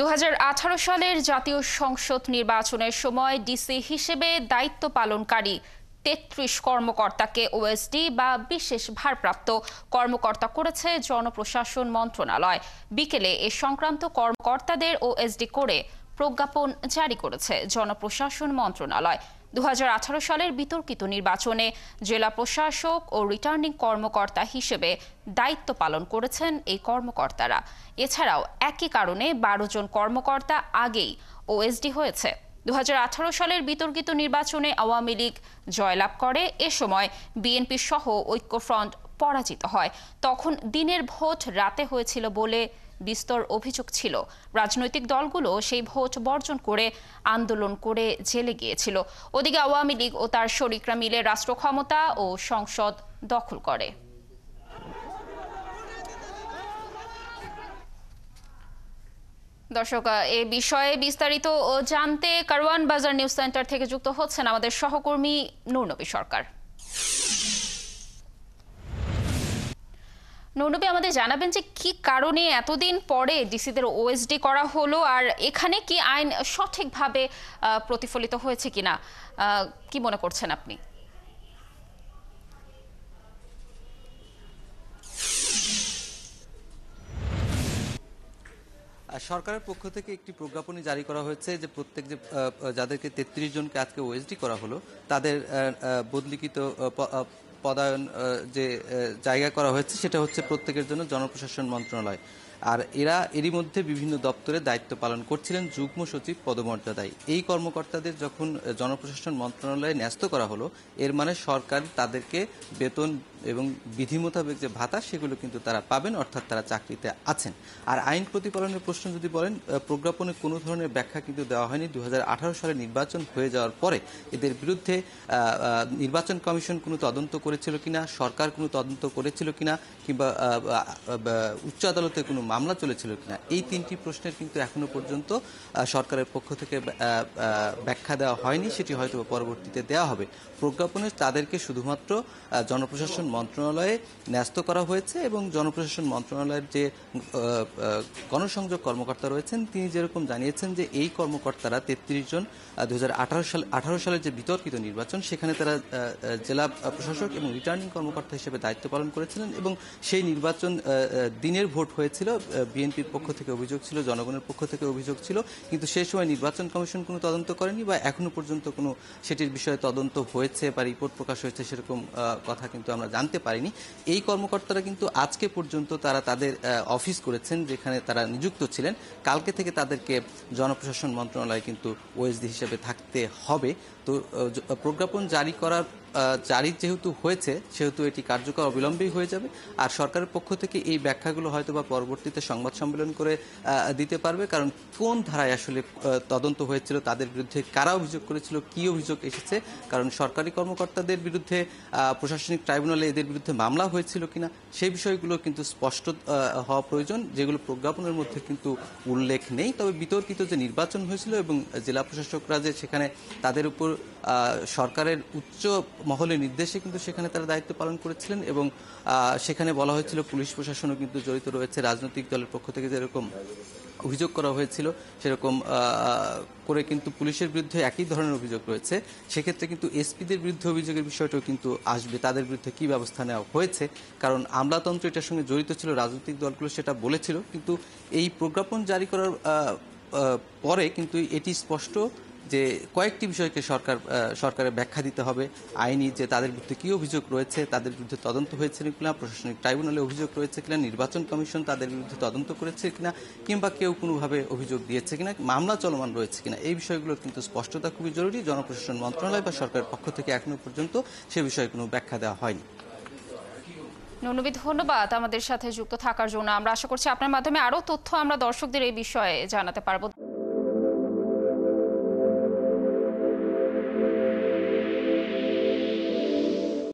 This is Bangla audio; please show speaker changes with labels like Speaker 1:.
Speaker 1: 2018 সালের জাতীয় সংসদ নির্বাচনের সময় ডিসি হিসেবে দায়িত্ব পালনকারী 33 কর্মকর্তাকে ওএসডি বা বিশেষ ভারপ্রাপ্ত কর্মকর্তা করেছে জনপ্রশাসন মন্ত্রণালয়। বিকেলে এ সংক্রান্ত কর্মকর্তাদের ওএসডি করে প্রজ্ঞাপন জারি করেছে জনপ্রশাসন মন্ত্রণালয়। 2018 সালের বিতর্কিত নির্বাচনে জেলা প্রশাসক ও রিটার্নিং কর্মকর্তা হিসেবে দায়িত্ব পালন করেছেন এই কর্মকর্তারা। এছাড়াও একই কারণে 12 জন কর্মকর্তা আগেই ওএসডি হয়েছে। 2018 সালের বিতর্কিত নির্বাচনে আওয়ামী লীগ জয়লাভ করে। এ সময় বিএনপি সহ ঐক্যফ্রন্ট পরাজিত হয়। তখন দিনের ভোট রাতে হয়েছিল বলে বিস্তর অভিযোগ ছিল। রাজনৈতিক দলগুলো সেই ভোট বর্জন করে আন্দোলন করে জেলে গিয়েছিল। ওদিকে আওয়ামী লীগ ও তার শরিকরা মিলে রাষ্ট্র ক্ষমতা ও সংসদ দখল করে। দর্শক, এ বিষয়ে বিস্তারিত জানতে কারওয়ান বাজার নিউজ সেন্টার থেকে যুক্ত হচ্ছেন আমাদের সহকর্মী নূরনবী সরকার। নূরনবী, আমাদের জানাবেন যে কি কারণে এতদিন পরে ডিসিদের ওএসডি করা হলো, আর এখানে কি আইন সঠিকভাবে প্রতিফলিত হয়েছে কিনা, কি মনে করছেন আপনি?
Speaker 2: সরকারের পক্ষ থেকে একটি প্রজ্ঞাপনী জারি করা হয়েছে যে প্রত্যেক যাদেরকে 33 জনকে আজকে ওএসডি করা হলো তাদের বদলিকৃত পদায়ন যে জায়গা করা হয়েছে সেটা হচ্ছে প্রত্যেকের জন্য জনপ্রশাসন মন্ত্রণালয়। আর এরই মধ্যে বিভিন্ন দপ্তরে দায়িত্ব পালন করছিলেন যুগ্ম সচিব পদমর্যাদায়। এই কর্মকর্তাদের যখন জনপ্রশাসন মন্ত্রণালয়ে ন্যস্ত করা হলো, এর মানে সরকার তাদেরকে বেতন এবং বিধি মোতাবেক যে ভাতা সেগুলো কিন্তু তারা পাবেন, অর্থাৎ তারা চাকরিতে আছেন। আর আইন প্রতিপালনের প্রশ্ন যদি বলেন, প্রজ্ঞাপনে কোনো ধরনের ব্যাখ্যা কিন্তু দেওয়া হয়নি। 2018 সালে নির্বাচন হয়ে যাওয়ার পরে এদের বিরুদ্ধে নির্বাচন কমিশন কোনো তদন্ত করেছিল কিনা, সরকার কোনো তদন্ত করেছিল কিনা, কিংবা উচ্চ আদালতে কোনো মামলা চলেছিল কিনা, এই তিনটি প্রশ্নের কিন্তু এখনো পর্যন্ত সরকারের পক্ষ থেকে ব্যাখ্যা দেওয়া হয়নি। সেটি হয়তো পরবর্তীতে দেওয়া হবে। প্রজ্ঞাপনে তাদেরকে শুধুমাত্র জনপ্রশাসন মন্ত্রণালয়ে ন্যস্ত করা হয়েছে এবং জনপ্রশাসন মন্ত্রণালয়ের যে গণসংযোগ কর্মকর্তা রয়েছেন তিনি যেরকম জানিয়েছেন যে এই কর্মকর্তারা 33 জন 2018 সালের যে বিতর্কিত নির্বাচন সেখানে তারা জেলা প্রশাসক এবং রিটার্নিং কর্মকর্তা হিসেবে দায়িত্ব পালন করেছিলেন এবং সেই নির্বাচন দিনের ভোট হয়েছিল। বিএনপির পক্ষ থেকে অভিযোগ ছিল, জনগণের পক্ষ থেকে অভিযোগ ছিল, কিন্তু সেই সময় নির্বাচন কমিশন কোনো তদন্ত করেনি বা এখনো পর্যন্ত কোনো সেটির বিষয়ে তদন্ত হয়েছে বা রিপোর্ট প্রকাশ হয়েছে সেরকম কথা কিন্তু আমরা জানতে পারিনি। এই কর্মকর্তারা কিন্তু আজকে পর্যন্ত তারা তাদের অফিস করেছেন যেখানে তারা নিযুক্ত ছিলেন। কালকে থেকে তাদেরকে জনপ্রশাসন মন্ত্রণালয়ে কিন্তু ওএসডি হিসেবে থাকতে হবে। তো প্রজ্ঞাপন জারি যেহেতু হয়েছে সেহেতু এটি কার্যকর অবিলম্বেই হয়ে যাবে। আর সরকারের পক্ষ থেকে এই ব্যাখ্যাগুলো হয়তো বা পরবর্তীতে সংবাদ সম্মেলন করে দিতে পারবে, কারণ কোন ধারায় আসলে তদন্ত হয়েছিল, তাদের বিরুদ্ধে কারা অভিযোগ করেছিল, কি অভিযোগ এসেছে, কারণ সরকারি কর্মকর্তাদের বিরুদ্ধে প্রশাসনিক ট্রাইব্যুনালে এদের বিরুদ্ধে মামলা হয়েছিল কিনা সেই বিষয়গুলো কিন্তু স্পষ্ট হওয়া প্রয়োজন, যেগুলো প্রজ্ঞাপনের মধ্যে কিন্তু উল্লেখ নেই। তবে বিতর্কিত যে নির্বাচন হয়েছিল এবং জেলা প্রশাসকরা যে সেখানে তাদের উপর সরকারের উচ্চ মহলের নির্দেশে কিন্তু সেখানে তারা দায়িত্ব পালন করেছিলেন এবং সেখানে বলা হয়েছিল পুলিশ প্রশাসনও কিন্তু জড়িত রয়েছে। রাজনৈতিক দলের পক্ষ থেকে যেরকম অভিযোগ করা হয়েছিল সেরকম করে কিন্তু পুলিশের বিরুদ্ধে একই ধরনের অভিযোগ রয়েছে। সেক্ষেত্রে কিন্তু এসপিদের বিরুদ্ধে অভিযোগের বিষয়টাও কিন্তু আসবে, তাদের বিরুদ্ধে কী ব্যবস্থা নেওয়া হয়েছে, কারণ আমলাতন্ত্র এটার সঙ্গে জড়িত ছিল, রাজনৈতিক দলগুলো সেটা বলেছিল। কিন্তু এই প্রজ্ঞাপন জারি করার পরে কিন্তু এটি স্পষ্ট যে কয়েকটি বিষয়কে সরকারের ব্যাখ্যা দিতে হবে। আইনি যে তাদের বিরুদ্ধে কী অভিযোগ রয়েছে, তাদের বিরুদ্ধে তদন্ত হয়েছে কিনা, প্রশাসনিক ট্রাইব্যুনালে অভিযোগ রয়েছে কিনা, নির্বাচন কমিশন তাদের বিরুদ্ধে তদন্ত করেছে কিনা, কিংবা কেউ কোনোভাবে অভিযোগ দিয়েছে কিনা, মামলা চলমান রয়েছে কিনা, এই বিষয়গুলোর কিন্তু স্পষ্টতা খুবই জরুরি। জনপ্রশাসন মন্ত্রণালয় বা সরকারের পক্ষ থেকে এখনো পর্যন্ত সে বিষয়ে কোনো ব্যাখ্যা দেওয়া হয়নি।
Speaker 1: নূরনবী, ধন্যবাদ আমাদের সাথে যুক্ত থাকার জন্য। আমরা আশা করছি আপনার মাধ্যমে আরও তথ্য আমরা দর্শকদের এই বিষয়ে জানাতে পারবো।